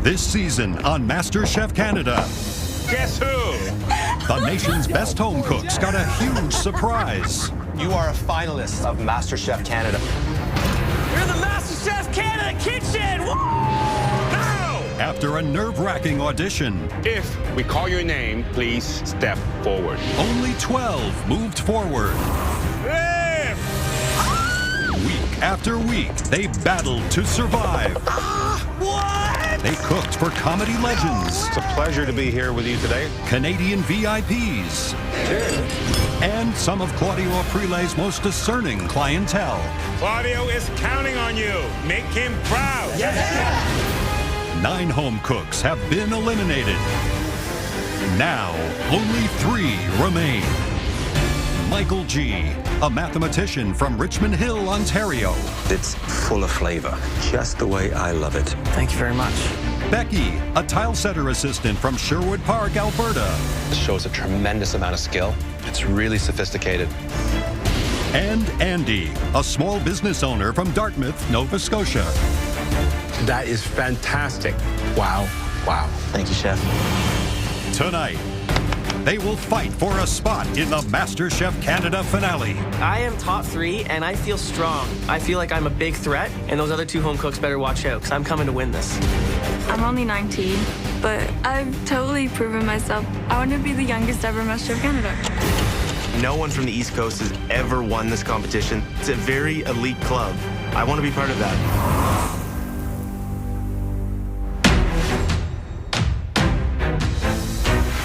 This season on MasterChef Canada, Guess who? the nation's best home cooks got a huge surprise. You are a finalist of MasterChef Canada. You're the MasterChef Canada kitchen! Woo! No! After a nerve-wracking audition, If we call your name, please step forward. only 12 moved forward. Live! Week after week, they battled to survive. What? They cooked for comedy legends, It's a pleasure to be here with you today. Canadian VIPs, and some of Claudio Aprile's most discerning clientele. Claudio is counting on you. Make him proud. 9 home cooks have been eliminated. Now, only 3 remain. Michael G., a mathematician from Richmond Hill, Ontario. It's full of flavor, just the way I love it. Thank you very much. Becky, a tile setter assistant from Sherwood Park, Alberta. This shows a tremendous amount of skill. It's really sophisticated. And Andy, a small business owner from Dartmouth, Nova Scotia. That is fantastic. Wow. Wow. Thank you, Chef. Tonight, they will fight for a spot in the MasterChef Canada finale. I am top 3, and I feel strong. I feel like I'm a big threat, and those other 2 home cooks better watch out, because I'm coming to win this. I'm only 19, but I've totally proven myself. I want to be the youngest ever MasterChef Canada. No one from the East Coast has ever won this competition. It's a very elite club. I want to be part of that.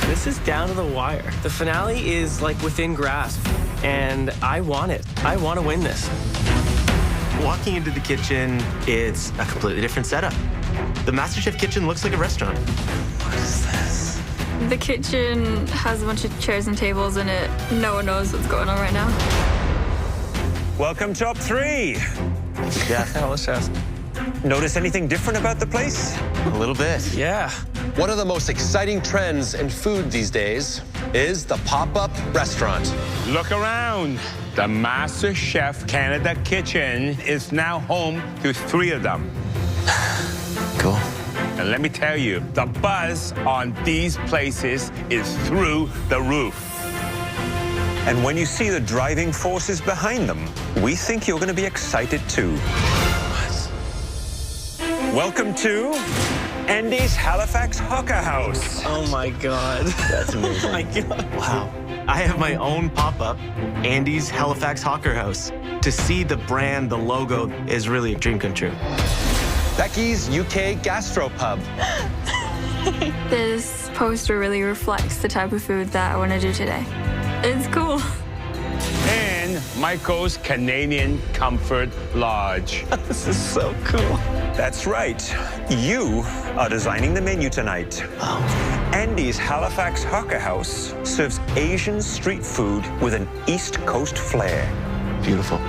This is down to the wire. The finale is like within grasp, and I want it. I want to win this. Walking into the kitchen, it's a completely different setup. The MasterChef kitchen looks like a restaurant. What is this? The kitchen has a bunch of chairs and tables in it. No one knows what's going on right now. Welcome, Top 3. Yeah, Hello, chef. Notice anything different about the place? a little bit. Yeah. One of the most exciting trends in food these days is the pop-up restaurant. Look around. The MasterChef Canada kitchen is now home to 3 of them. Cool. And let me tell you, the buzz on these places is through the roof. And when you see the driving forces behind them, we think you're going to be excited too. Welcome to Andy's Halifax Hawker House. Oh my God. That's amazing. Oh my God. Wow. I have my own pop-up, Andy's Halifax Hawker House. To see the brand, the logo, is really a dream come true. Becky's UK Gastropub. This poster really reflects the type of food that I want to do today. It's cool. And Michael's Canadian Comfort Lodge. This is so cool. That's right. You are designing the menu tonight. Andy's Halifax Hawker House serves Asian street food with an East Coast flair. Beautiful.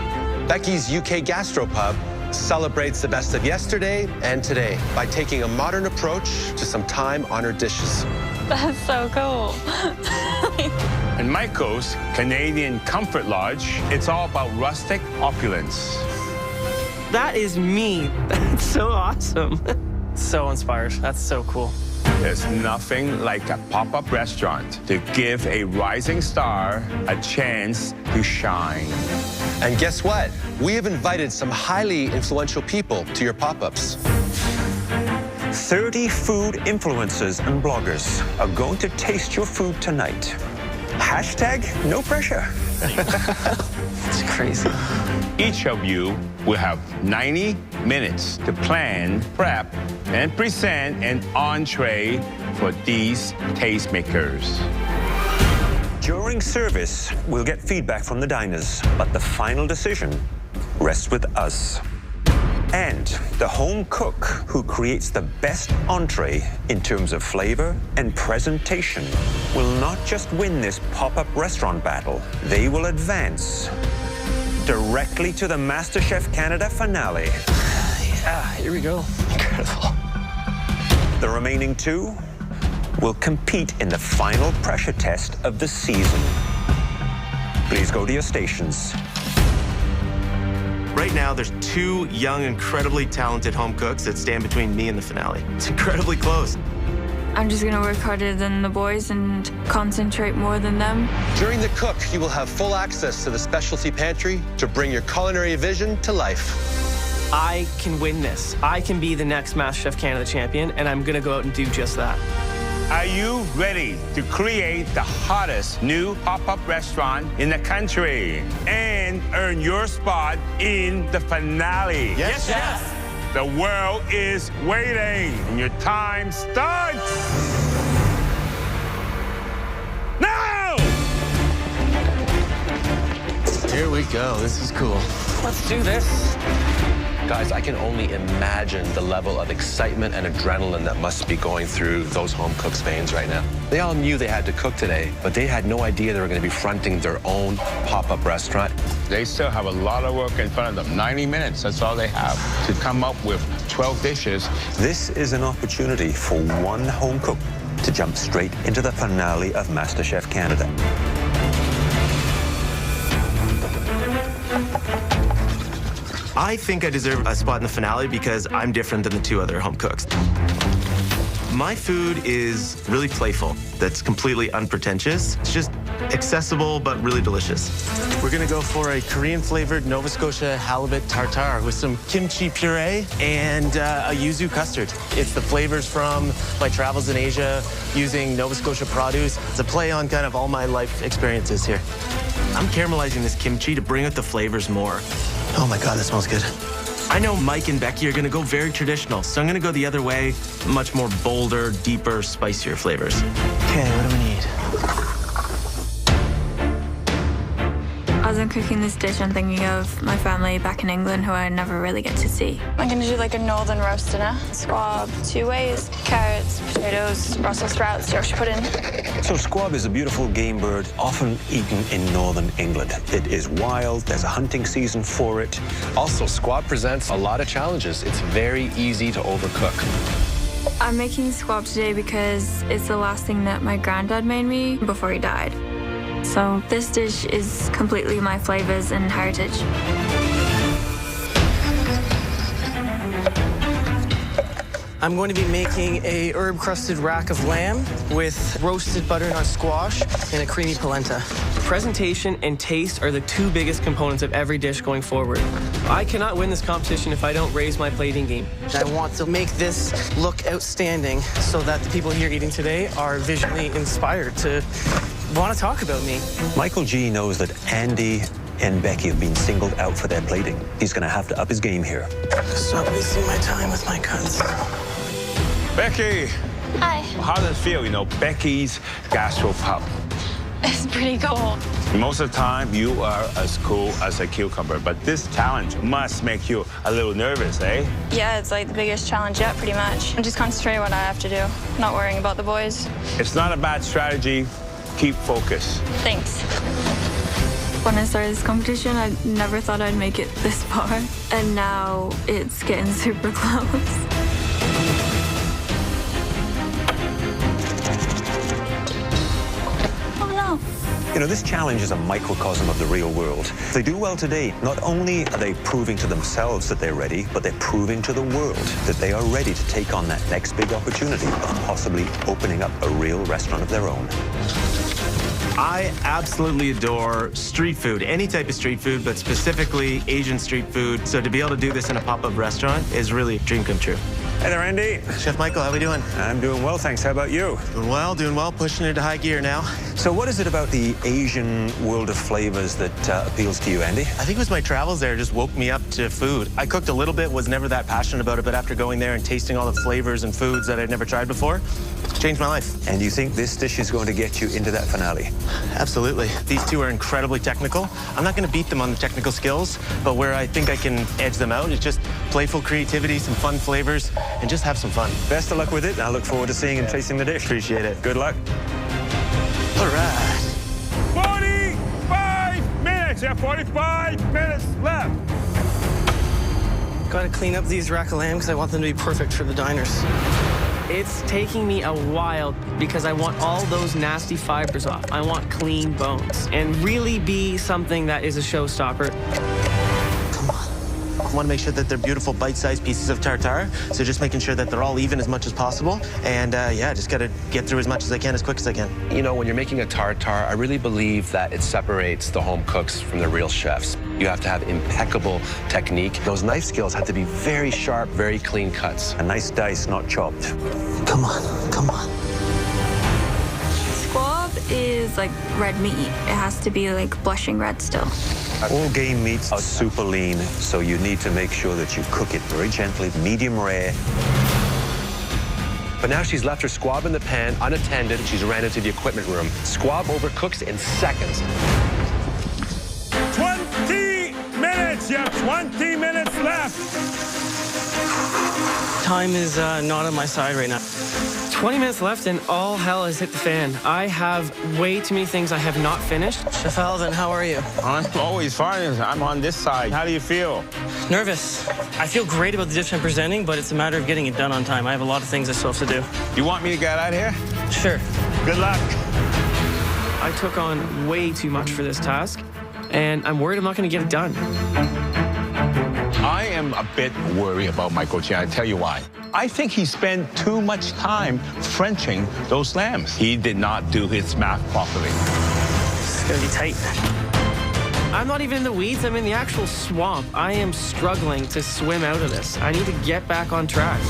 Becky's UK Gastropub celebrates the best of yesterday and today by taking a modern approach to some time-honored dishes. That's so cool. And Michael's Canadian Comfort Lodge, it's all about rustic opulence. That is me. That's so awesome. So inspired. That's so cool. There's nothing like a pop-up restaurant to give a rising star a chance to shine. And guess what? We have invited some highly influential people to your pop-ups. 30 food influencers and bloggers are going to taste your food tonight. Hashtag no pressure. It's crazy. Each of you will have 90 minutes to plan, prep, and present an entree for these tastemakers. During service, we'll get feedback from the diners, but the final decision rests with us. And the home cook who creates the best entree in terms of flavor and presentation will not just win this pop-up restaurant battle, they will advance directly to the MasterChef Canada finale. Yeah, here we go. Incredible. The remaining 2 will compete in the final pressure test of the season. Please go to your stations. Right now, there's 2 young, incredibly talented home cooks that stand between me and the finale. It's incredibly close. I'm just gonna work harder than the boys and concentrate more than them. During the cook, you will have full access to the specialty pantry to bring your culinary vision to life. I can win this. I can be the next MasterChef Canada champion, and I'm gonna go out and do just that. Are you ready to create the hottest new pop-up restaurant in the country and earn your spot in the finale? Yes, Chef. The world is waiting, and your time starts now! Here we go. This is cool. Let's do this. Guys, I can only imagine the level of excitement and adrenaline that must be going through those home cooks' veins right now. They all knew they had to cook today, but they had no idea they were going to be fronting their own pop-up restaurant. They still have a lot of work in front of them. 90 minutes, that's all they have to come up with 12 dishes. This is an opportunity for one home cook to jump straight into the finale of MasterChef Canada. I think I deserve a spot in the finale because I'm different than the 2 other home cooks. My food is really playful. That's completely unpretentious. It's just accessible, but really delicious. We're gonna go for a Korean-flavored Nova Scotia halibut tartare with some kimchi puree and a yuzu custard. It's the flavors from my travels in Asia using Nova Scotia produce. It's a play on kind of all my life experiences here. I'm caramelizing this kimchi to bring out the flavors more. Oh my God, that smells good. I know Mike and Becky are gonna go very traditional, so I'm gonna go the other way, much more bolder, deeper, spicier flavors. Okay, what do we need? As I'm cooking this dish, I'm thinking of my family back in England who I never really get to see. I'm gonna do like a northern roast dinner. Squab 2 ways, carrots, potatoes, Brussels sprouts, Yorkshire pudding. So squab is a beautiful game bird, often eaten in northern England. It is wild, there's a hunting season for it. Also, squab presents a lot of challenges. It's very easy to overcook. I'm making squab today because it's the last thing that my granddad made me before he died. So this dish is completely my flavors and heritage. I'm going to be making a herb-crusted rack of lamb with roasted butternut squash and a creamy polenta. Presentation and taste are the 2 biggest components of every dish going forward. I cannot win this competition if I don't raise my plating game. I want to make this look outstanding so that the people here eating today are visually inspired to want to talk about me. Michael G knows that Andy and Becky have been singled out for their plating. He's going to have to up his game here. Stop wasting my time with my cuts. Becky, Hi. how does it feel, Becky's Gastropub? It's pretty cool. Most of the time, you are as cool as a cucumber, but this challenge must make you a little nervous, eh? Yeah, it's like the biggest challenge yet, pretty much. I'm just concentrating on what I have to do, not worrying about the boys. It's not a bad strategy. Keep focused. Thanks. When I started this competition, I never thought I'd make it this far. And now it's getting super close. This challenge is a microcosm of the real world. If they do well today, not only are they proving to themselves that they're ready, but they're proving to the world that they are ready to take on that next big opportunity of possibly opening up a real restaurant of their own. I absolutely adore street food, any type of street food, but specifically Asian street food. So to be able to do this in a pop-up restaurant is really a dream come true. Hey there, Andy. Chef Michael, how we doing? I'm doing well, thanks. How about you? Doing well, pushing into high gear now. So what is it about the Asian world of flavors that appeals to you, Andy? I think it was my travels there just woke me up to food. I cooked a little bit, was never that passionate about it, but after going there and tasting all the flavors and foods that I'd never tried before, changed my life. And you think this dish is going to get you into that finale? Absolutely. These 2 are incredibly technical. I'm not going to beat them on the technical skills, but where I think I can edge them out is just playful creativity, some fun flavors, and just have some fun. Best of luck with it. I look forward to seeing and tasting the dish. Appreciate it. Good luck. All right. 45 minutes. You have 45 minutes left. Gotta clean up these rack of lamb because I want them to be perfect for the diners. It's taking me a while because I want all those nasty fibers off. I want clean bones and really be something that is a showstopper. Come on. Want to make sure that they're beautiful bite-sized pieces of tartare. So just making sure that they're all even as much as possible. And yeah, just got to get through as much as I can as quick as I can. You know, when you're making a tartare, I really believe that it separates the home cooks from the real chefs. You have to have impeccable technique. Those knife skills have to be very sharp, very clean cuts. A nice dice, not chopped. Come on, come on. Squab is like red meat. It has to be like blushing red still. All game meats are super lean, so you need to make sure that you cook it very gently, medium rare. But now she's left her squab in the pan, unattended. She's ran into the equipment room. Squab overcooks in seconds. 20 minutes! You have 20 minutes left! Time is not on my side right now. 20 minutes left and all hell has hit the fan. I have way too many things I have not finished. Chef Alvin, how are you? I'm always fine. I'm on this side. How do you feel? Nervous. I feel great about the dish I'm presenting, but it's a matter of getting it done on time. I have a lot of things I still have to do. You want me to get out of here? Sure. Good luck. I took on way too much for this task, and I'm worried I'm not going to get it done. I am a bit worried about Michael Chiang. I'll tell you why. I think he spent too much time Frenching those lambs. He did not do his math properly. It's going to be tight. I'm not even in the weeds. I'm in the actual swamp. I am struggling to swim out of this. I need to get back on track.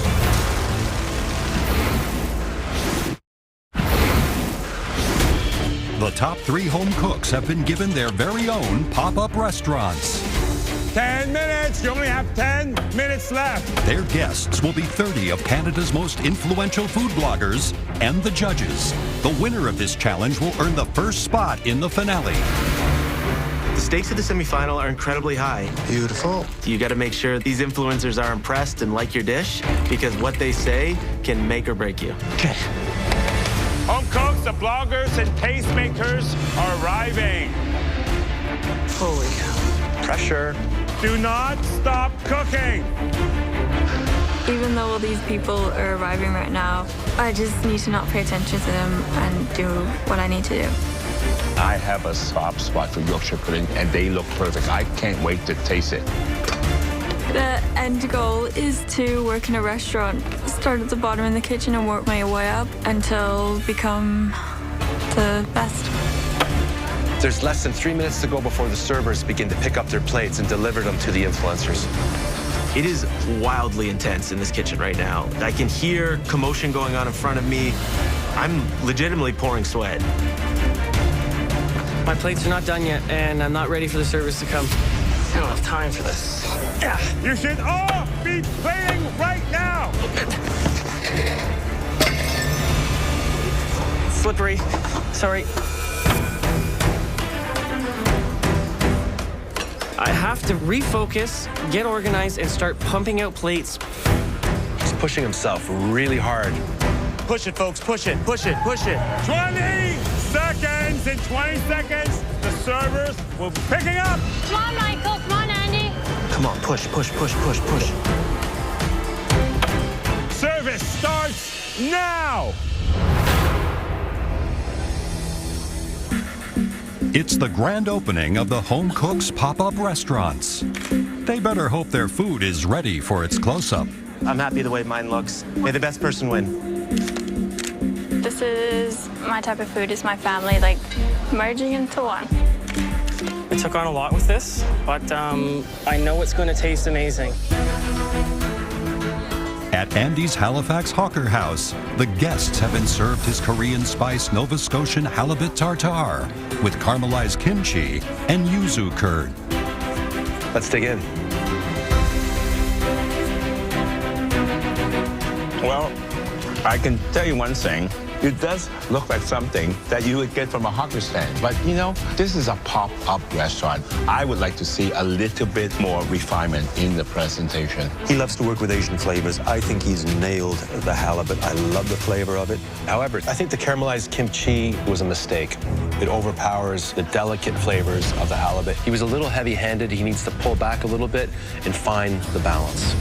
The top 3 home cooks have been given their very own pop-up restaurants. 10 minutes! You only have 10 minutes left! Their guests will be 30 of Canada's most influential food bloggers and the judges. The winner of this challenge will earn the first spot in the finale. The stakes of the semifinal are incredibly high. Beautiful. You got to make sure these influencers are impressed and like your dish, because what they say can make or break you. Okay. Home cooks, the bloggers, and tastemakers are arriving. Holy cow. Pressure. Do not stop cooking. Even though all these people are arriving right now, I just need to not pay attention to them and do what I need to do. I have a soft spot for Yorkshire pudding, and they look perfect. I can't wait to taste it. The end goal is to work in a restaurant, start at the bottom in the kitchen and work my way up until become the best. There's less than 3 minutes to go before the servers begin to pick up their plates and deliver them to the influencers. It is wildly intense in this kitchen right now. I can hear commotion going on in front of me. I'm legitimately pouring sweat. My plates are not done yet, and I'm not ready for the servers to come. I don't have time for this. Yeah. You should all be playing right now. Slippery. Sorry. I have to refocus, get organized, and start pumping out plates. He's pushing himself really hard. Push it, folks. Push it, push it, push it. 20 seconds. In 20 seconds, the servers will be picking up. Come on, Michael. Come on, Andy. Come on, push, push, push, push, push. Service starts now. It's the grand opening of the Home Cooks pop-up restaurants. They better hope their food is ready for its close-up. I'm happy the way mine looks. May the best person win. This is my type of food. It's my family, like merging into one. I took on a lot with this, but I know it's going to taste amazing. At Andy's Halifax Hawker House, the guests have been served his Korean spice Nova Scotian halibut tartare with caramelized kimchi and yuzu curd. Let's dig in. Well, I can tell you one thing. It does look like something that you would get from a hawker stand. But, you know, this is a pop-up restaurant. I would like to see a little bit more refinement in the presentation. He loves to work with Asian flavors. I think he's nailed the halibut. I love the flavor of it. However, I think the caramelized kimchi was a mistake. It overpowers the delicate flavors of the halibut. He was a little heavy-handed. He needs to pull back a little bit and find the balance.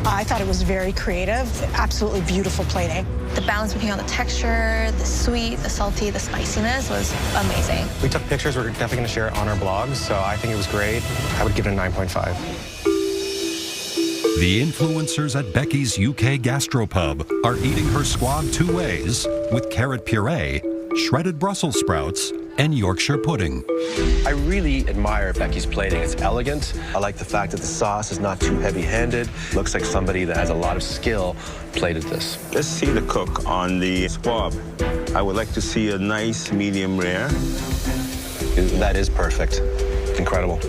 I thought it was very creative, absolutely beautiful plating. The balance between all the texture, the sweet, the salty, the spiciness was amazing. We took pictures. We're definitely going to share it on our blog, so I think it was great. I would give it a 9.5. The influencers at Becky's UK Gastropub are eating her squab two ways with carrot puree, shredded Brussels sprouts, and Yorkshire pudding. I really admire Becky's plating. It's elegant. I like the fact that the sauce is not too heavy-handed. Looks like somebody that has a lot of skill plated this. Let's see the cook on the squab. I would like to see a nice medium rare. That is perfect. Incredible.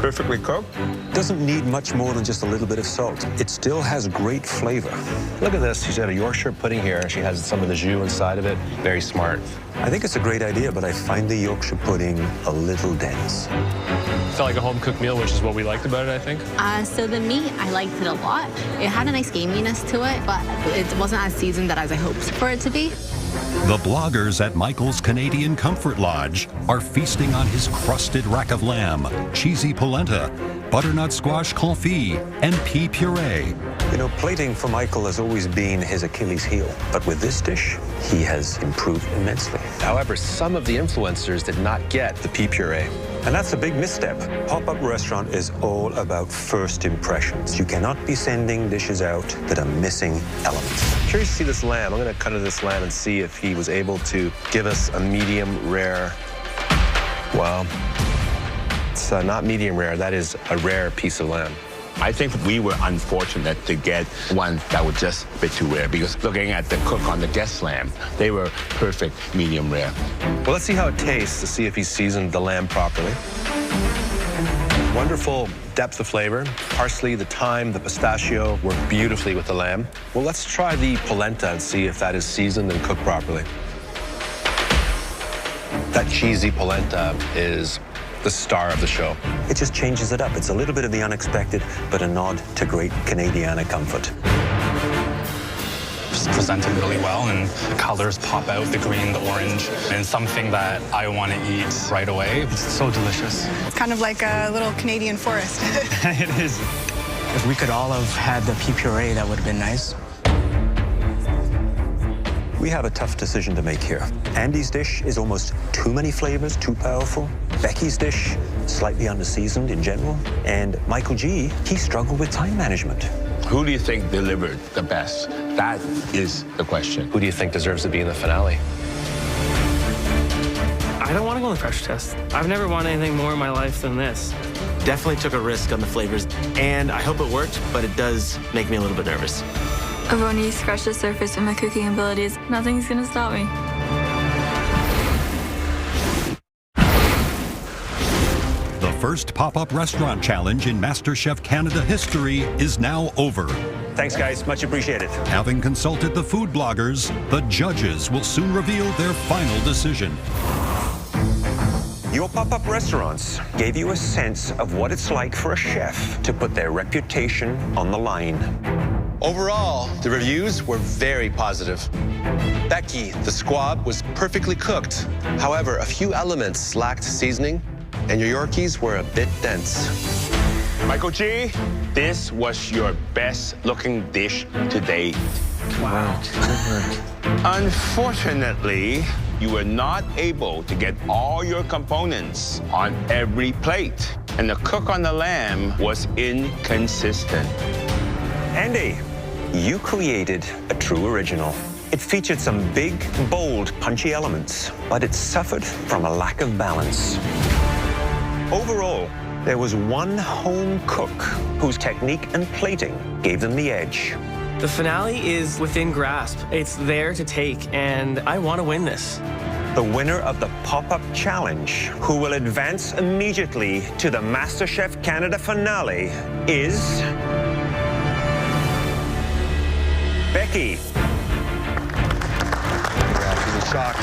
Perfectly cooked. Doesn't need much more than just a little bit of salt. It still has great flavor. Look at this. She's got a Yorkshire pudding here. She has some of the jus inside of it. Very smart. I think it's a great idea, but I find the Yorkshire pudding a little dense. Felt like a home-cooked meal, which is what we liked about it, I think. So the meat, I liked it a lot. It had a nice gaminess to it, but it wasn't as seasoned as I hoped for it to be. The bloggers at Michael's Canadian Comfort Lodge are feasting on his crusted rack of lamb, cheesy polenta, butternut squash confit, and pea puree. You know, plating for Michael has always been his Achilles heel, but with this dish, he has improved immensely. However, some of the influencers did not get the pea puree. And that's a big misstep. Pop-up restaurant is all about first impressions. You cannot be sending dishes out that are missing elements. Curious to see this lamb. I'm going to cut into this lamb and see if he was able to give us a medium rare. Well, it's not medium rare. That is a rare piece of lamb. I think we were unfortunate to get one that was just a bit too rare, because looking at the cook on the guest lamb, they were perfect medium rare. Well, let's see how it tastes to see if he seasoned the lamb properly. Wonderful depth of flavor. Parsley, the thyme, the pistachio work beautifully with the lamb. Well, let's try the polenta and see if that is seasoned and cooked properly. That cheesy polenta is the star of the show. It just changes it up. It's a little bit of the unexpected, but a nod to great Canadiana comfort. It's presented really well, and the colors pop out, the green, the orange, and something that I want to eat right away. It's so delicious. It's kind of like a little Canadian forest. It is. If we could all have had the pea puree, that would have been nice. We have a tough decision to make here. Andy's dish is almost too many flavors, too powerful. Becky's dish, slightly under-seasoned in general. And Michael G., he struggled with time management. Who do you think delivered the best? That is the question. Who do you think deserves to be in the finale? I don't want to go on the pressure test. I've never wanted anything more in my life than this. Definitely took a risk on the flavors, and I hope it worked, but it does make me a little bit nervous. I've only scratched the surface with my cooking abilities. Nothing's gonna stop me. The first pop-up restaurant challenge in MasterChef Canada history is now over. Thanks, guys. Much appreciated. Having consulted the food bloggers, the judges will soon reveal their final decision. Your pop-up restaurants gave you a sense of what it's like for a chef to put their reputation on the line. Overall, the reviews were very positive. Becky, the squab, was perfectly cooked. However, a few elements lacked seasoning, and your Yorkies were a bit dense. Michael G., this was your best-looking dish to date. Wow. Unfortunately, you were not able to get all your components on every plate, and the cook on the lamb was inconsistent. Andy, you created a true original. It featured some big, bold, punchy elements, but it suffered from a lack of balance. Overall, there was one home cook whose technique and plating gave them the edge. The finale is within grasp. It's there to take, and I want to win this. The winner of the Pop-Up Challenge, who will advance immediately to the MasterChef Canada finale, is Becky. She's in shock.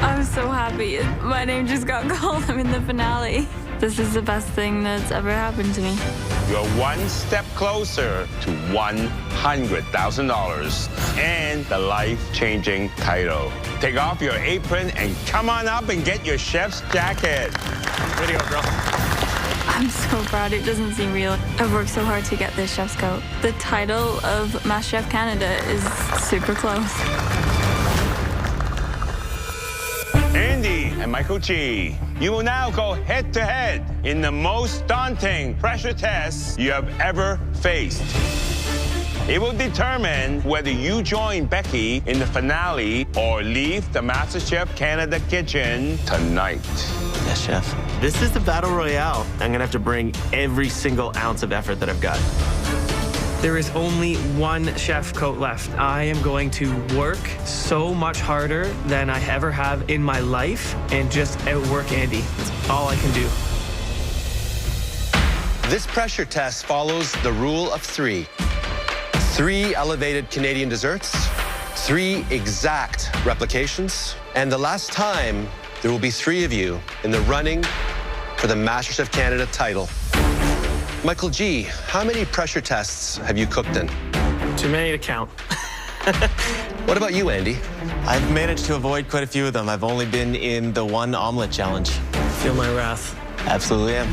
I'm so happy. My name just got called. I'm in the finale. This is the best thing that's ever happened to me. You're one step closer to $100,000 and the life-changing title. Take off your apron and come on up and get your chef's jacket. Way to go, girl. I'm so proud. It doesn't seem real. I've worked so hard to get this chef's coat. The title of MasterChef Canada is super close. Andy and Michael G, you will now go head-to-head in the most daunting pressure test you have ever faced. It will determine whether you join Becky in the finale or leave the MasterChef Canada kitchen tonight. Yes, chef. This is the battle royale. I'm gonna have to bring every single ounce of effort that I've got. There is only one chef coat left. I am going to work so much harder than I ever have in my life and just outwork Andy. That's all I can do. This pressure test follows the rule of 3. 3 elevated Canadian desserts, 3 exact replications, and the last time there will be 3 of you in the running for the MasterChef Canada title. Michael G, how many pressure tests have you cooked in? Too many to count. What about you, Andy? I've managed to avoid quite a few of them. I've only been in the 1 omelet challenge. Feel my wrath. Absolutely am.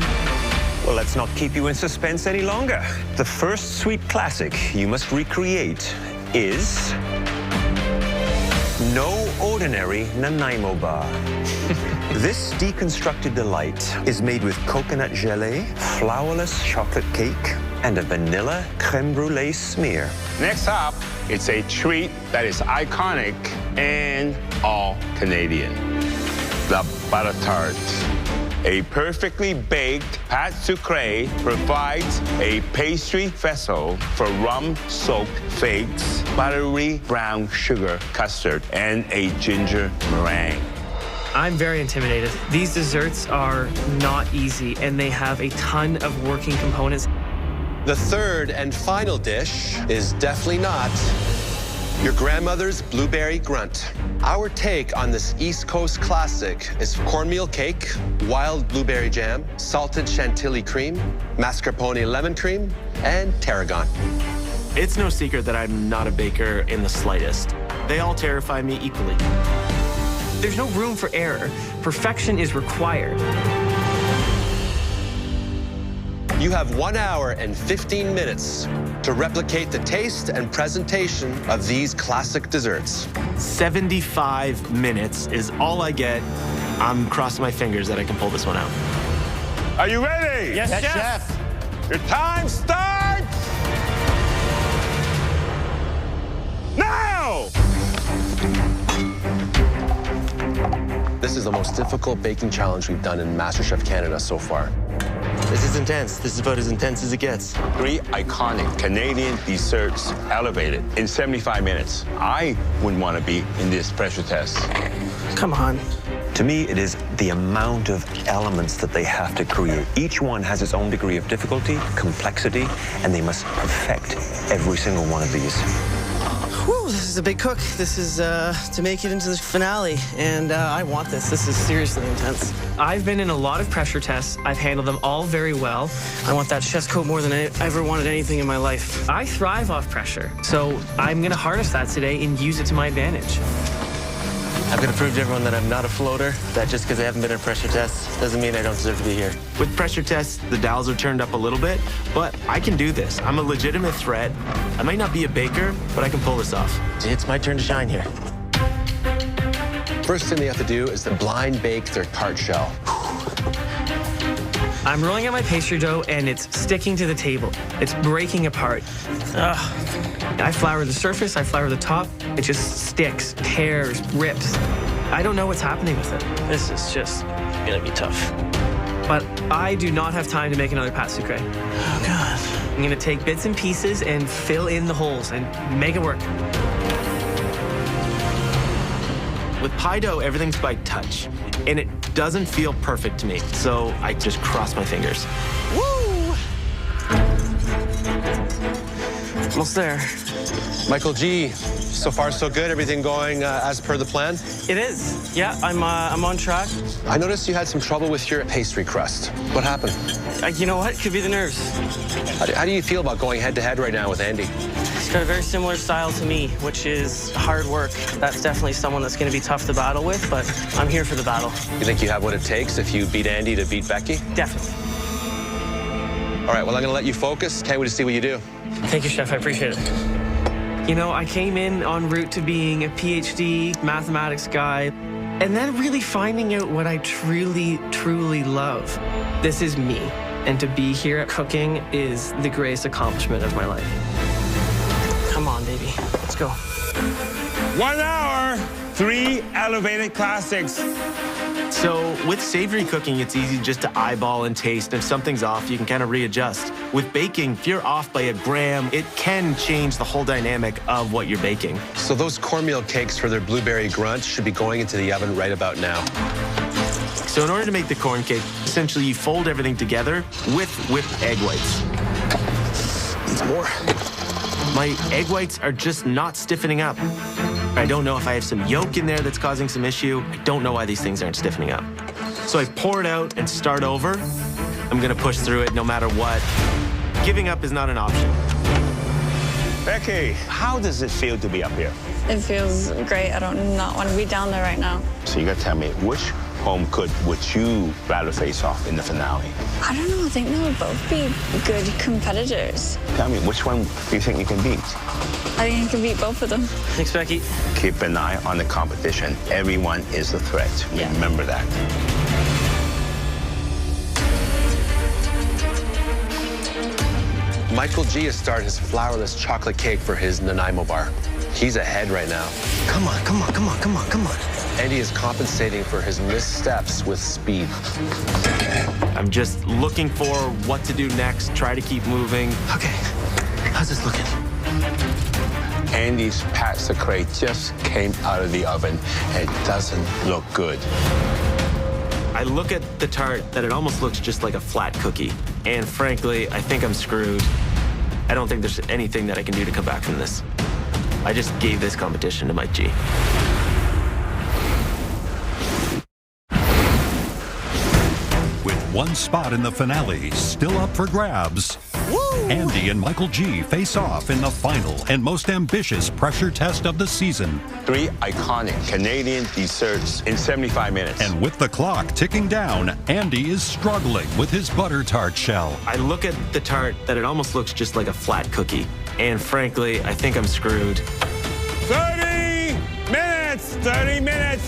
Well, let's not keep you in suspense any longer. The first sweet classic you must recreate is no ordinary Nanaimo bar. This deconstructed delight is made with coconut gelée, flourless chocolate cake, and a vanilla creme brulee smear. Next up, it's a treat that is iconic and all Canadian. The butter tart. A perfectly baked pâte sucrée provides a pastry vessel for rum-soaked figs, buttery brown sugar custard, and a ginger meringue. I'm very intimidated. These desserts are not easy, and they have a ton of working components. The third and final dish is definitely not your grandmother's blueberry grunt. Our take on this East Coast classic is cornmeal cake, wild blueberry jam, salted chantilly cream, mascarpone lemon cream, and tarragon. It's no secret that I'm not a baker in the slightest. They all terrify me equally. There's no room for error. Perfection is required. You have 1 hour and 15 minutes to replicate the taste and presentation of these classic desserts. 75 minutes is all I get. I'm crossing my fingers that I can pull this one out. Are you ready? Yes, chef. Your time starts now! This is the most difficult baking challenge we've done in MasterChef Canada so far. This is intense. This is about as intense as it gets. 3 iconic Canadian desserts elevated in 75 minutes. I wouldn't want to be in this pressure test. Come on. To me, it is the amount of elements that they have to create. Each one has its own degree of difficulty, complexity, and they must perfect every single one of these. Whew, this is a big cook. This is to make it into the finale, and I want this. This is seriously intense. I've been in a lot of pressure tests. I've handled them all very well. I want that chef's coat more than I ever wanted anything in my life. I thrive off pressure, so I'm gonna harness that today and use it to my advantage. I'm going to prove to everyone that I'm not a floater, that just because I haven't been in a pressure test doesn't mean I don't deserve to be here. With pressure tests, the dials are turned up a little bit, but I can do this. I'm a legitimate threat. I might not be a baker, but I can pull this off. It's my turn to shine here. First thing they have to do is to blind bake their tart shell. I'm rolling out my pastry dough, and it's sticking to the table. It's breaking apart. Ugh. I flour the surface, I flour the top. It just sticks, tears, rips. I don't know what's happening with it. This is just gonna be tough. But I do not have time to make another pâte sucrée. Oh, God. I'm gonna take bits and pieces and fill in the holes and make it work. With pie dough, everything's by touch, and it doesn't feel perfect to me, so I just cross my fingers. Woo! Almost there. Michael G, so far so good? Everything going as per the plan? It is. Yeah, I'm on track. I noticed you had some trouble with your pastry crust. What happened? You know what? Could be the nerves. How do you feel about going head-to-head right now with Andy? He's got a very similar style to me, which is hard work. That's definitely someone that's going to be tough to battle with, but I'm here for the battle. You think you have what it takes if you beat Andy to beat Becky? Definitely. right, well, I'm gonna let you focus. Can't wait to see what you do. Thank you, Chef. I appreciate it. You know, I came in en route to being a PhD mathematics guy, and then really finding out what I truly, truly love. This is me, and to be here at cooking is the greatest accomplishment of my life. Come on, baby. Let's go. 1 hour, 3 elevated classics. So with savory cooking, it's easy just to eyeball and taste. If something's off, you can kind of readjust. With baking, if you're off by a gram, it can change the whole dynamic of what you're baking. So those cornmeal cakes for their blueberry grunt should be going into the oven right about now. So in order to make the corn cake, essentially you fold everything together with whipped egg whites. Needs more. My egg whites are just not stiffening up. I don't know if I have some yolk in there that's causing some issue. I don't know why these things aren't stiffening up. So I pour it out and start over. I'm gonna push through it no matter what. Giving up is not an option. Becky, how does it feel to be up here? It feels great. I don't not want to be down there right now. So you gotta tell me, which home cook would you rather face off in the finale? I don't know. I think they would both be good competitors. Tell me, which one do you think you can beat? I think I can beat both of them. Thanks, Becky. Keep an eye on the competition. Everyone is a threat. Yeah. Remember that. Michael G has started his flourless chocolate cake for his Nanaimo bar. He's ahead right now. Come on, come on, come on, come on, come on. Andy is compensating for his missteps with speed. I'm just looking for what to do next, try to keep moving. Okay. How's this looking? Andy's pasta crate just came out of the oven and it doesn't look good. I look at the tart that it almost looks just like a flat cookie. And frankly, I think I'm screwed. I don't think there's anything that I can do to come back from this. I just gave this competition to Mike G. With one spot in the finale still up for grabs, Andy and Michael G face off in the final and most ambitious pressure test of the season. 3 iconic Canadian desserts in 75 minutes. And with the clock ticking down, Andy is struggling with his butter tart shell. I look at the tart that it almost looks just like a flat cookie. And frankly, I think I'm screwed. 30 minutes! 30 minutes!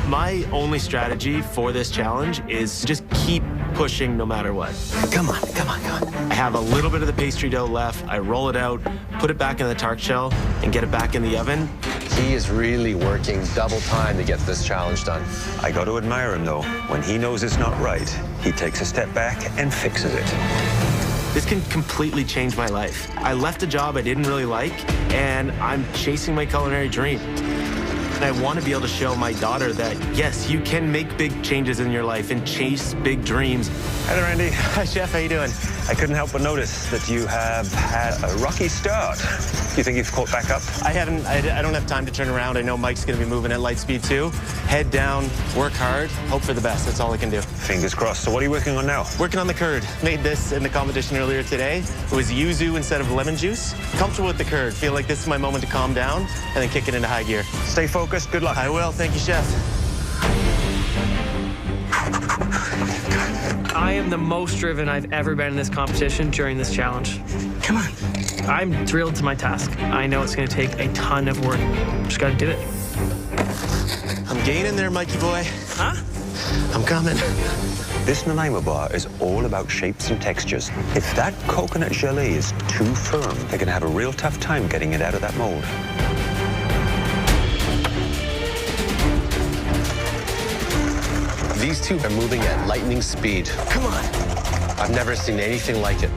My only strategy for this challenge is just keep pushing no matter what. Come on, come on, come on. I have a little bit of the pastry dough left. I roll it out, put it back in the tart shell, and get it back in the oven. He is really working double time to get this challenge done. I got to admire him, though. When he knows it's not right, he takes a step back and fixes it. This can completely change my life. I left a job I didn't really like, and I'm chasing my culinary dream. And I want to be able to show my daughter that, yes, you can make big changes in your life and chase big dreams. Hi there, Andy. Hi, Chef. How you doing? I couldn't help but notice that you have had a rocky start. Do you think you've caught back up? I haven't. I don't have time to turn around. I know Mike's going to be moving at light speed, too. Head down, work hard, hope for the best. That's all I can do. Fingers crossed. So what are you working on now? Working on the curd. Made this in the competition earlier today. It was yuzu instead of lemon juice. Comfortable with the curd. Feel like this is my moment to calm down and then kick it into high gear. Stay focused. Good luck. I will. Thank you, Chef. I am the most driven I've ever been in this competition during this challenge. Come on. I'm thrilled to my task. I know it's going to take a ton of work. Just got to do it. I'm gaining there, Mikey boy. Huh? I'm coming. This Nanaimo bar is all about shapes and textures. If that coconut gelée is too firm, they're going to have a real tough time getting it out of that mold. These two are moving at lightning speed. Come on. I've never seen anything like it.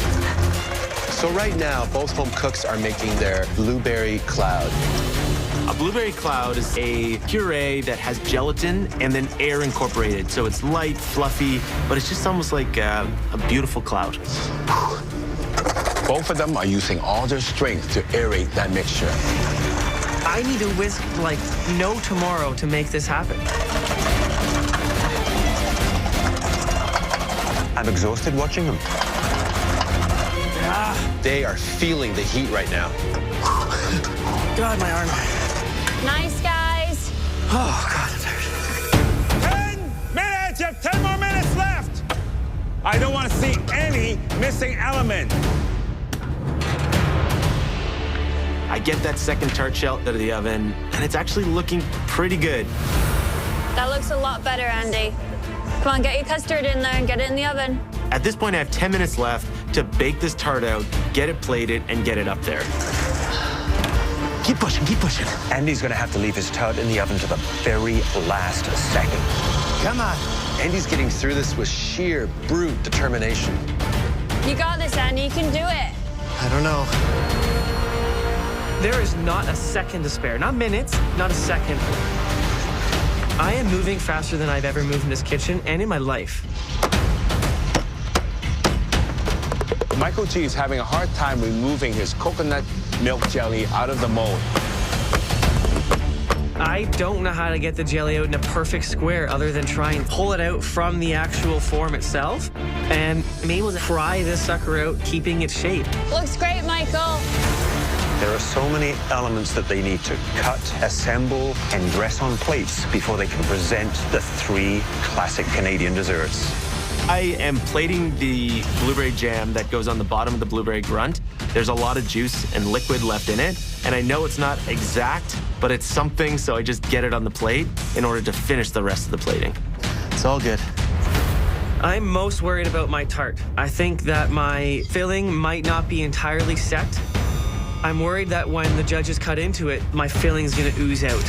So right now, both home cooks are making their blueberry cloud. A blueberry cloud is a puree that has gelatin and then air incorporated. So it's light, fluffy, but it's just almost like a beautiful cloud. Both of them are using all their strength to aerate that mixture. I need to whisk like no tomorrow to make this happen. I'm exhausted watching them. They are feeling the heat right now. God, my arm. Nice, guys. Oh, God, I'm tired. 10 minutes! You have 10 more minutes left! I don't want to see any missing element. I get that second tart shell out of the oven, and it's actually looking pretty good. That looks a lot better, Andy. Come on, get your custard in there and get it in the oven. At this point, I have 10 minutes left to bake this tart out, get it plated, and get it up there. Keep pushing, keep pushing. Andy's going to have to leave his tart in the oven to the very last second. Come on. Andy's getting through this with sheer brute determination. You got this, Andy. You can do it. I don't know. There is not a second to spare. Not minutes, not a second. I am moving faster than I've ever moved in this kitchen and in my life. Michael G is having a hard time removing his coconut milk jelly out of the mold. I don't know how to get the jelly out in a perfect square other than try and pull it out from the actual form itself. And I'm able to fry this sucker out, keeping its shape. Looks great, Michael. There are so many elements that they need to cut, assemble, and dress on plates before they can present the 3 classic Canadian desserts. I am plating the blueberry jam that goes on the bottom of the blueberry grunt. There's a lot of juice and liquid left in it, and I know it's not exact, but it's something, so I just get it on the plate in order to finish the rest of the plating. It's all good. I'm most worried about my tart. I think that my filling might not be entirely set. I'm worried that when the judges cut into it, my filling's gonna ooze out.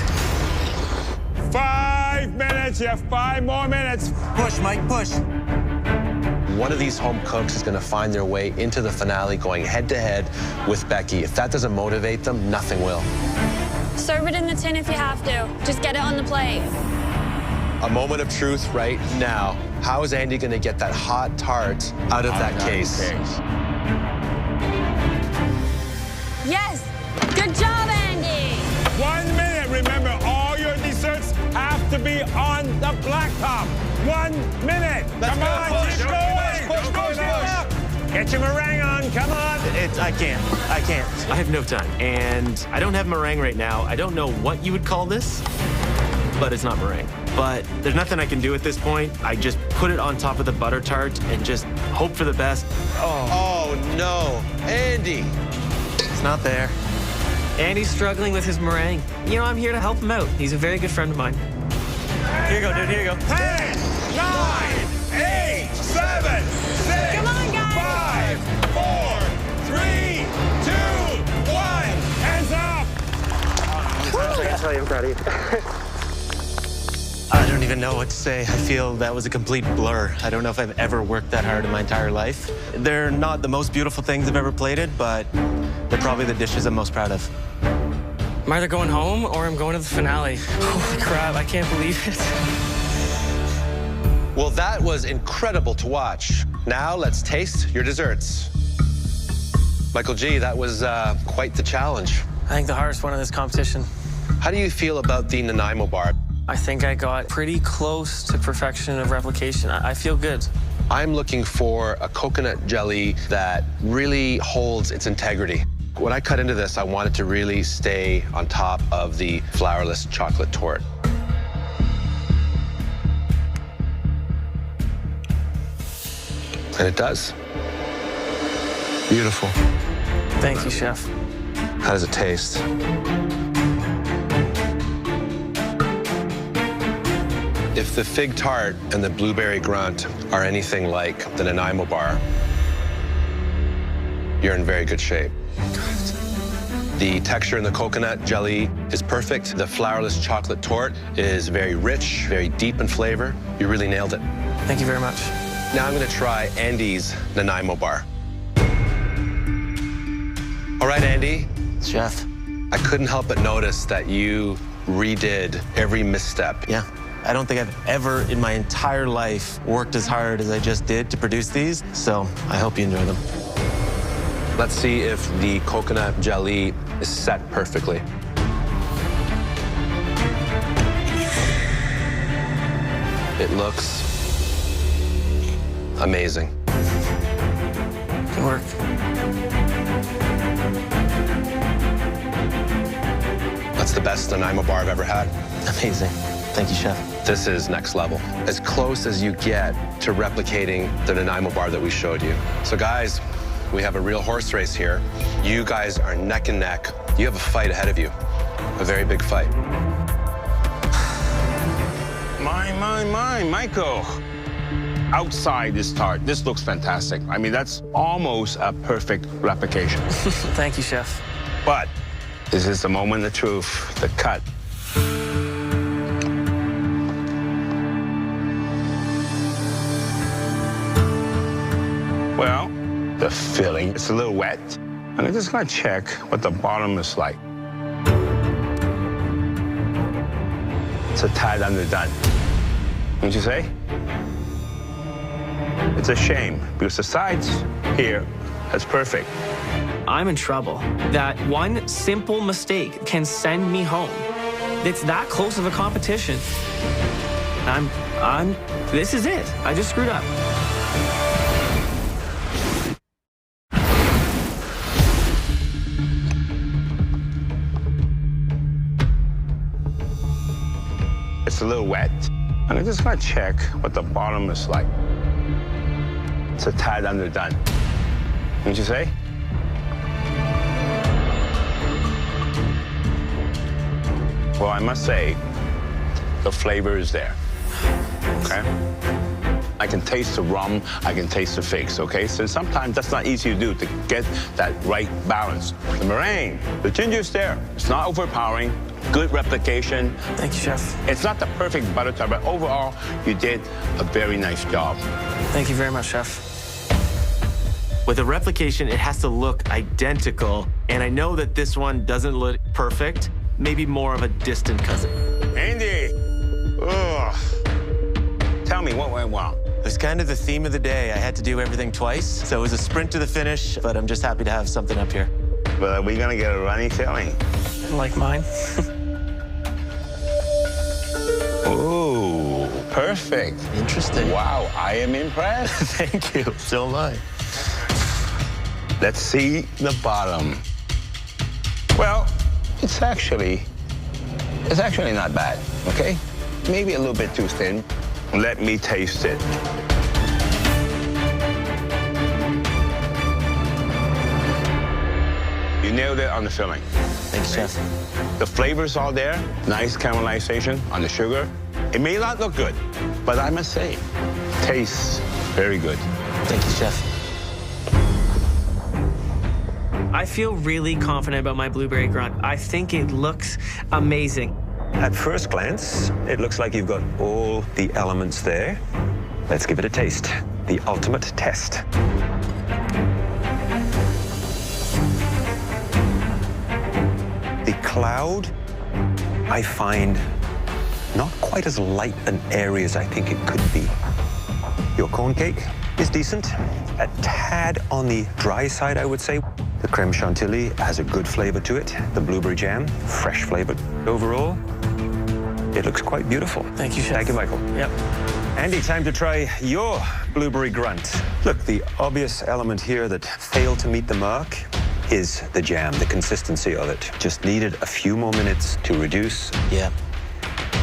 5 minutes, you have 5 more minutes. Push, Mike, push. One of these home cooks is going to find their way into the finale going head-to-head with Becky. If that doesn't motivate them, nothing will. Serve it in the tin if you have to. Just get it on the plate. A moment of truth right now. How is Andy going to get that hot tart out of that case? Yes! Good job, Andy! 1 minute. Remember, all your desserts have to be on the blacktop. 1 minute. Come on, keep going. Push. Get your meringue on. Come on. I can't. I have no time. And I don't have meringue right now. I don't know what you would call this, but it's not meringue. But there's nothing I can do at this point. I just put it on top of the butter tart and just hope for the best. Oh no. Andy. It's not there. Andy's struggling with his meringue. You know, I'm here to help him out. He's a very good friend of mine. Here you go, dude. Here you go. 10, 9, 8, 7, 6, Come on, guys. 5, 4, 3, 2, 1. Hands up. I'm proud of you. I don't even know what to say. I feel that was a complete blur. I don't know if I've ever worked that hard in my entire life. They're not the most beautiful things I've ever plated, but they're probably the dishes I'm most proud of. I'm either going home or I'm going to the finale. Holy crap, I can't believe it. Well, that was incredible to watch. Now let's taste your desserts. Michael G, that was quite the challenge. I think the hardest one in this competition. How do you feel about the Nanaimo bar? I think I got pretty close to perfection of replication. I feel good. I'm looking for a coconut jelly that really holds its integrity. When I cut into this, I want it to really stay on top of the flourless chocolate torte. And it does. Beautiful. Thank you, Chef. How does it taste? If the fig tart and the blueberry grunt are anything like the Nanaimo bar, you're in very good shape. The texture in the coconut jelly is perfect. The flourless chocolate torte is very rich, very deep in flavor. You really nailed it. Thank you very much. Now I'm going to try Andy's Nanaimo bar. All right, Andy. Chef. I couldn't help but notice that you redid every misstep. Yeah. I don't think I've ever in my entire life worked as hard as I just did to produce these, so I hope you enjoy them. Let's see if the coconut jelly is set perfectly. It looks amazing. Good work. That's the best Nanaimo bar I've ever had. Amazing. Thank you, Chef. This is next level. As close as you get to replicating the Nanaimo bar that we showed you. So guys, we have a real horse race here. You guys are neck and neck. You have a fight ahead of you. A very big fight. Michael. Outside this tart, this looks fantastic. I mean, that's almost a perfect replication. Thank you, Chef. But this is the moment of truth, the cut. Well, the filling, it's a little wet. And I'm just gonna check what the bottom is like. It's a tad underdone. Wouldn't you say? It's a shame, because the sides here, that's perfect. I'm in trouble. That one simple mistake can send me home. It's that close of a competition. This is it. I just screwed up. It's a little wet. And I'm just gonna check what the bottom is like. It's a tad underdone. Wouldn't you say? Well, I must say, the flavor is there, okay? I can taste the rum, I can taste the figs, okay? So sometimes that's not easy to do, to get that right balance. The meringue, the ginger's there. It's not overpowering, good replication. Thank you, Chef. It's not the perfect butter tart, but overall, you did a very nice job. Thank you very much, Chef. With a replication, it has to look identical. And I know that this one doesn't look perfect, maybe more of a distant cousin. Andy, ugh. Tell me what went wrong. It was kind of the theme of the day. I had to do everything twice, so it was a sprint to the finish, but I'm just happy to have something up here. But are we gonna get a runny filling? Like mine. Ooh, perfect. Interesting. Wow, I am impressed. Thank you. So am I. Let's see the bottom. Well, it's actually not bad, okay? Maybe a little bit too thin. Let me taste it. You nailed it on the filling. Thanks, Chef. The flavor's all there. Nice caramelization on the sugar. It may not look good, but I must say, tastes very good. Thank you, Chef. I feel really confident about my blueberry grunt. I think it looks amazing. At first glance, it looks like you've got all the elements there. Let's give it a taste. The ultimate test. The cloud, I find not quite as light and airy as I think it could be. Your corn cake is decent. A tad on the dry side, I would say. The creme chantilly has a good flavor to it. The blueberry jam, fresh flavored. Overall, it looks quite beautiful. Thank you, Chef. Thank you, Michael. Yep. Andy, time to try your blueberry grunt. Look, the obvious element here that failed to meet the mark is the jam, the consistency of it. Just needed a few more minutes to reduce. Yeah.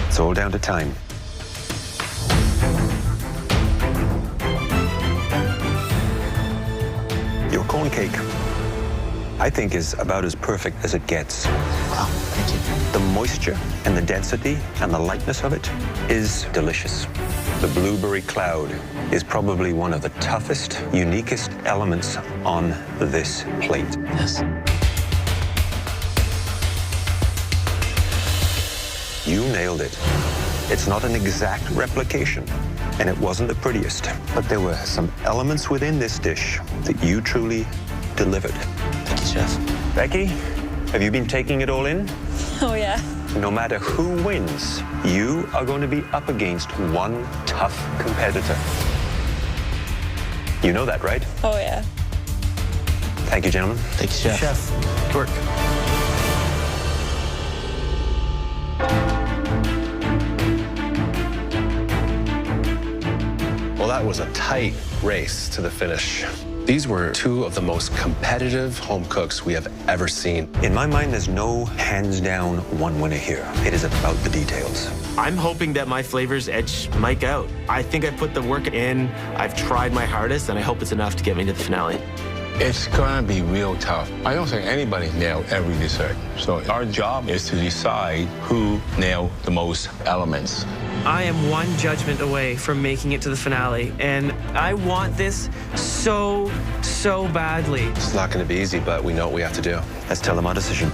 It's all down to time. Your corn cake, I think, is about as perfect as it gets. Wow, thank you. The moisture and the density and the lightness of it is delicious. The blueberry cloud is probably one of the toughest, uniquest elements on this plate. Yes. You nailed it. It's not an exact replication, and it wasn't the prettiest, but there were some elements within this dish that you truly delivered. Thank you, Chef. Becky, have you been taking it all in? Oh, yeah. No matter who wins, you are going to be up against one tough competitor. You know that, right? Oh, yeah. Thank you, gentlemen. Thank you, Chef. Chef, good work. Well, that was a tight race to the finish. These were two of the most competitive home cooks we have ever seen. In my mind, there's no hands-down one winner here. It is about the details. I'm hoping that my flavors edge Mike out. I think I put the work in, I've tried my hardest, and I hope it's enough to get me to the finale. It's gonna be real tough. I don't think anybody nailed every dessert. So our job is to decide who nailed the most elements. I am one judgment away from making it to the finale, and I want this so badly. It's not going to be easy, but we know what we have to do. Let's tell them our decision.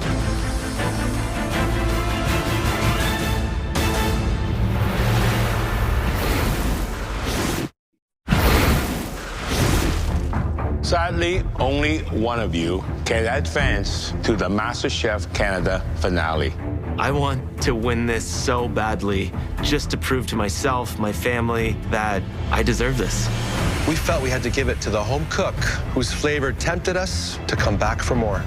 Sadly, only one of you can advance to the MasterChef Canada finale. I want to win this so badly, just to prove to myself, my family, that I deserve this. We felt we had to give it to the home cook whose flavor tempted us to come back for more.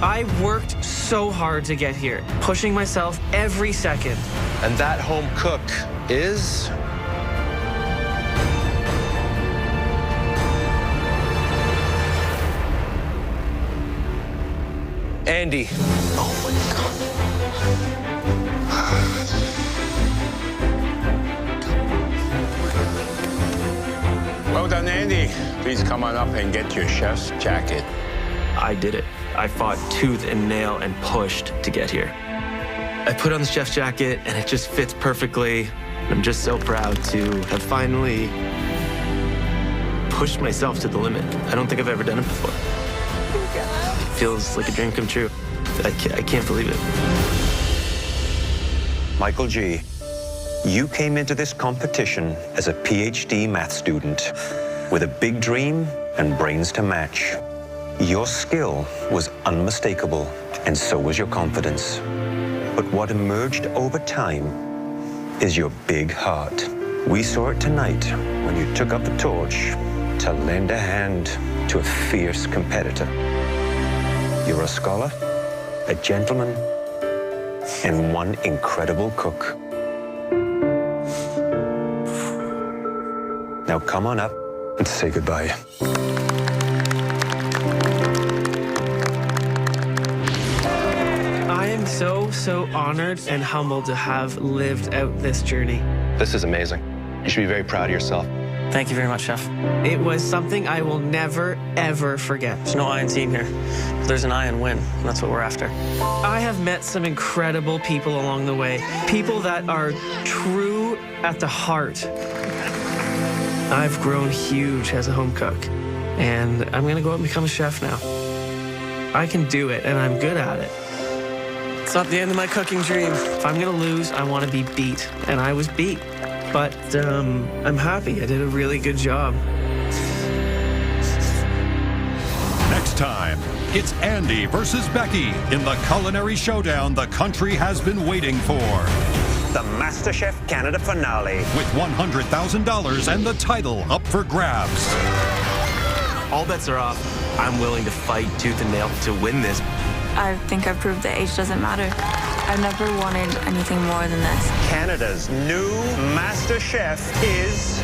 I worked so hard to get here, pushing myself every second. And that home cook is... Andy. Oh my God. Well done, Andy. Please come on up and get your chef's jacket. I did it. I fought tooth and nail and pushed to get here. I put on the chef's jacket and it just fits perfectly. I'm just so proud to have finally pushed myself to the limit. I don't think I've ever done it before. It feels like a dream come true. I can't believe it. Michael G., you came into this competition as a PhD math student with a big dream and brains to match. Your skill was unmistakable, and so was your confidence. But what emerged over time is your big heart. We saw it tonight when you took up the torch to lend a hand to a fierce competitor. You're a scholar, a gentleman, and one incredible cook. Now come on up and say goodbye. I am so honored and humbled to have lived out this journey. This is amazing. You should be very proud of yourself. Thank you very much, Chef. It was something I will never, ever forget. There's no I in team here. There's an I in win. That's what we're after. I have met some incredible people along the way. People that are true at the heart. I've grown huge as a home cook, and I'm gonna go out and become a chef now. I can do it, and I'm good at it. It's not the end of my cooking dream. If I'm gonna lose, I wanna be beat, and I was beat. But I'm happy. I did a really good job. Next time, it's Andy versus Becky in the culinary showdown the country has been waiting for. The MasterChef Canada finale. With $100,000 and the title up for grabs. All bets are off. I'm willing to fight tooth and nail to win this. I think I've proved that age doesn't matter. I've never wanted anything more than this. Canada's new Master Chef is